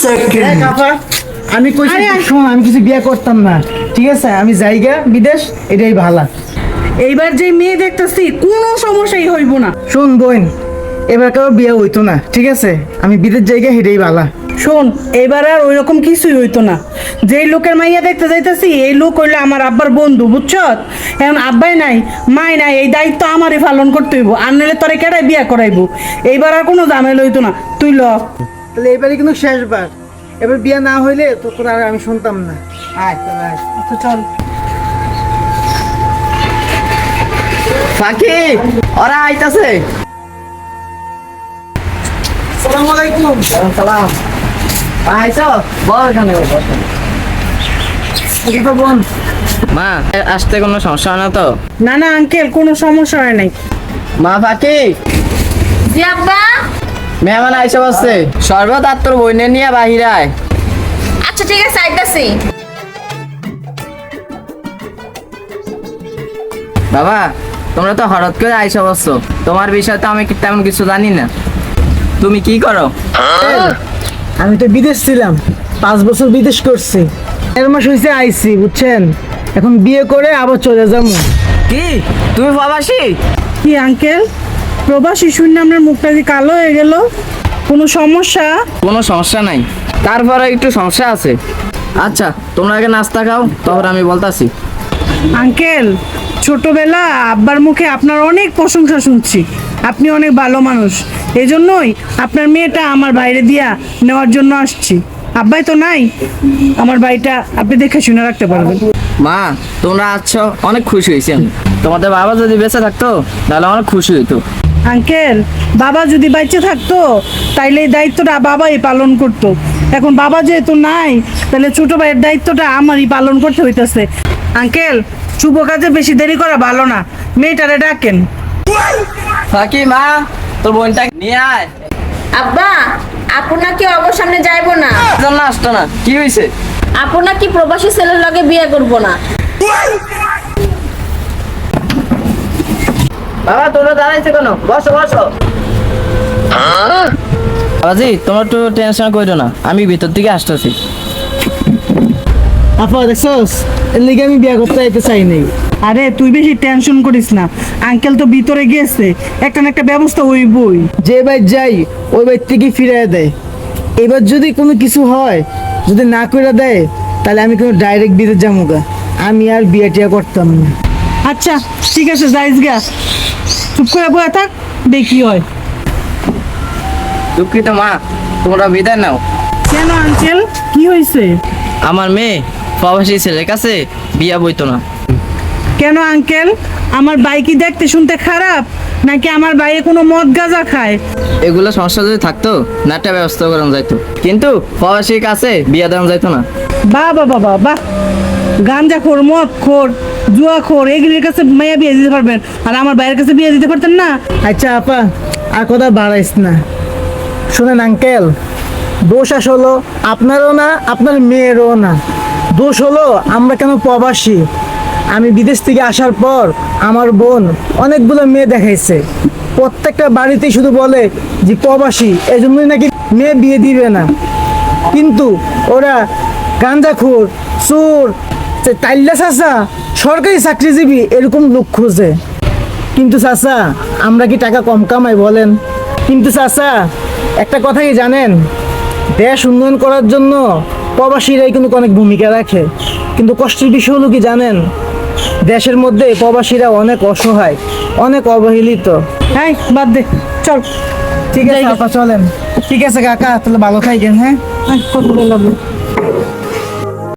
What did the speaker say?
Second আমি কইছি শোন, আমি কিছু বিয়ে করতাম না, ঠিক আছে? আমি জায়গা বিদেশ, এটাই ভালো। এইবার যে মেয়ে দেখতেছি কোনো সমস্যাই হইব না। শোন বোন, এবার কারো বিয়ে হইতো না, ঠিক আছে? আমি বিদেশ জায়গা, এটাই ভালো। শোন, এবার আর ওইরকম কিছুই হইতো না। যেই লোকের মাইয়া দেখতে যাইতেছি এই লোক হইলো আমার আব্বার বন্ধু, বুঝছ? এখন আব্বাই নাই, মাই নাই, এই দায়িত্ব আমারই পালন করতে হইব, আর নাহলে তোরে কেডাই বিয়া করাইবো। এইবার আর কোনো ঝামেলা হইতো না, তুই ল। তাহলে এবারে কিন্তু শেষবার, এবার বিয়ে না হইলে তো তোর আর আমি শুনতাম না। আয় চল, আয়। আচ্ছা চল। ফাঁকি ওরা আইতাছে। আসসালামু আলাইকুম। সালাম। আইছো বল এখানে বস। বোন, মা আসতে কোনো সমস্যা হয় না তো? না না আঙ্কেল, কোনো সমস্যা হয় নাই। মা ফাঁকি জি আব্বা। মেহমান আইসা বসছে, শরবত আর তোর বইনে নিয়ে বাহিরে আয়। আচ্ছা ঠিক আছে, আইতাছি। বাবা তোমরা তো হঠাৎ করে আইসা বসছো, তোমার বিষয়ে তো আমি তেমন কিছু জানি না। তুমি কি করো? আমি তো বিদেশ ছিলাম, 5 বছর বিদেশ করছি। এর মাস হয়েছে আইছি, বুঝছেন? এখন বিয়ে করে আবার চলে যাবো। কি তুমি প্রবাসী? কি আঙ্কেল, প্রবাসী শূন্য আপনার মুখটা কি কালো হয়ে গেল? কোনো সমস্যা? কোনো সমস্যা নাই, তারপরে একটু সমস্যা আছে। আচ্ছা তোমরা আগে নাস্তা খাও, তারপর আমি বলতাছি। আঙ্কেল, ছোটবেলা আব্বার মুখে আপনার অনেক প্রশংসা শুনছি, আপনি অনেক ভালো মানুষ। এই জন্যই আপনার মেয়েটা আমার বাইরে দিয়া নেওয়ার জন্য আসছি। আব্বাই তো নাই, আমার বাড়িটা আপনি দেখে শুনে রাখতে পারবেন। মা তোমরা আছো, অনেক খুশি হয়েছি আমি। তোমাদের বাবা যদি বেঁচে থাকতো তাহলে অনেক খুশি হইতো। আঙ্কেল, বাবা যদি বাইচে থাকতো তাইলে এই দায়িত্বটা বাবাই পালন করতো। এখন বাবা যেহেতু নাই, তাহলে ছোট ভাইয়ের দায়িত্বটা আমারই পালন করতে হইতেছে। আঙ্কেল, শুভ কাজে বেশি দেরি করা ভালো না, মেয়েটারে ডাকেন। ফাঁকি মা তোর বোনটা নিয়ে আয়। আব্বা, আপু নাকি অগর সামনে যাইবো না। জন্য আসতো না, কি হয়েছে? আপু নাকি প্রবাসী ছেলের লগে বিয়ে করবো না। বাবা তোমরা দাঁড়াইছে কেন? বসো বসো। বাবাজি তোমরা একটু টেনশন করো না, আমি ভিতর থেকে আসতেছি। আপা দেখছস, এর লিগে আমি বিয়ে করতে চাইতে চাই নাই। আরে তুই বেশি টেনশন করিস না, আঙ্কেল তো ভিতরে গেছে, একটা না একটা ব্যবস্থা হইবই। যে বাইর যাই ওই বাইর থেকে ফিরিয়ে দেয়। এবার যদি কোনো কিছু হয়, যদি না করে দেয়, তাহলে আমি কোনো ডাইরেক্ট বিদেশ যাবো গা। আমি আর বিয়ে টিয়া করতাম না। আচ্ছা ঠিক আছে, যাইস গা, চুপ করে বয়ে থাক, দেখি হয়। দুঃখিত মা, তোমরা বিদায় নাও। কেন আঙ্কেল, কি হয়েছে? আমার মেয়ে প্রবাসী ছেলের কাছে বিয়া বইতো না। কেন আঙ্কেল, আমার ভাই কি দেখতে শুনতে খারাপ, নাকি আমার ভাইয়ে কোনো মদ গাঁজা খায়? এগুলো সমস্যা যদি থাকতো নাট্য ব্যবস্থা করানো যাইতো, কিন্তু প্রবাসীর কাছে বিয়া দেওয়া যাইতো না। বাহ বাহ বাহ বাহ বাহ, গাঞ্জা খোর, মদ খোর, জুয়া খোর, এগুলির কাছে মেয়ে বিয়ে দিতে পারবেন, আর আমার ভাইয়ের কাছে বিয়ে দিতে পারতেন না? আচ্ছা আপা, আর কথা বাড়াইস না। শোনেন আঙ্কেল, দোষ আসলো আপনারও না, আপনার মেয়েরও না। দোষ হলো আমরা কেন প্রবাসী। আমি বিদেশ থেকে আসার পর আমার বোন অনেকগুলো মেয়ে দেখাইছে, প্রত্যেকটা বাড়িতেই শুধু বলে যে প্রবাসী, এই জন্যই নাকি মেয়ে বিয়ে দিবে না। কিন্তু ওরা গাঁজাখোর, চোর, তাইল্লা চাচা, সরকারি চাকরিজীবী এরকম লোক খোঁজে। কিন্তু চাচা, আমরা কি টাকা কম কামাই বলেন? কিন্তু চাচা, একটা কথা কি জানেন? দেশ উন্নয়ন করার জন্য প্রবাসীরাই কিন্তু অনেক ভূমিকা রাখে। কিন্তু কষ্টের বিষয় হলো কি জানেন? দেশের মধ্যে প্রবাসীরা অনেক অসহায়, অনেক অবহেলিত। হ্যাঁ বাদ দে, চল। ঠিক আছে আপা, চলেন। ঠিক আছে কাকা, তাহলে ভালো থাকেন। হ্যাঁ, কত বললাম।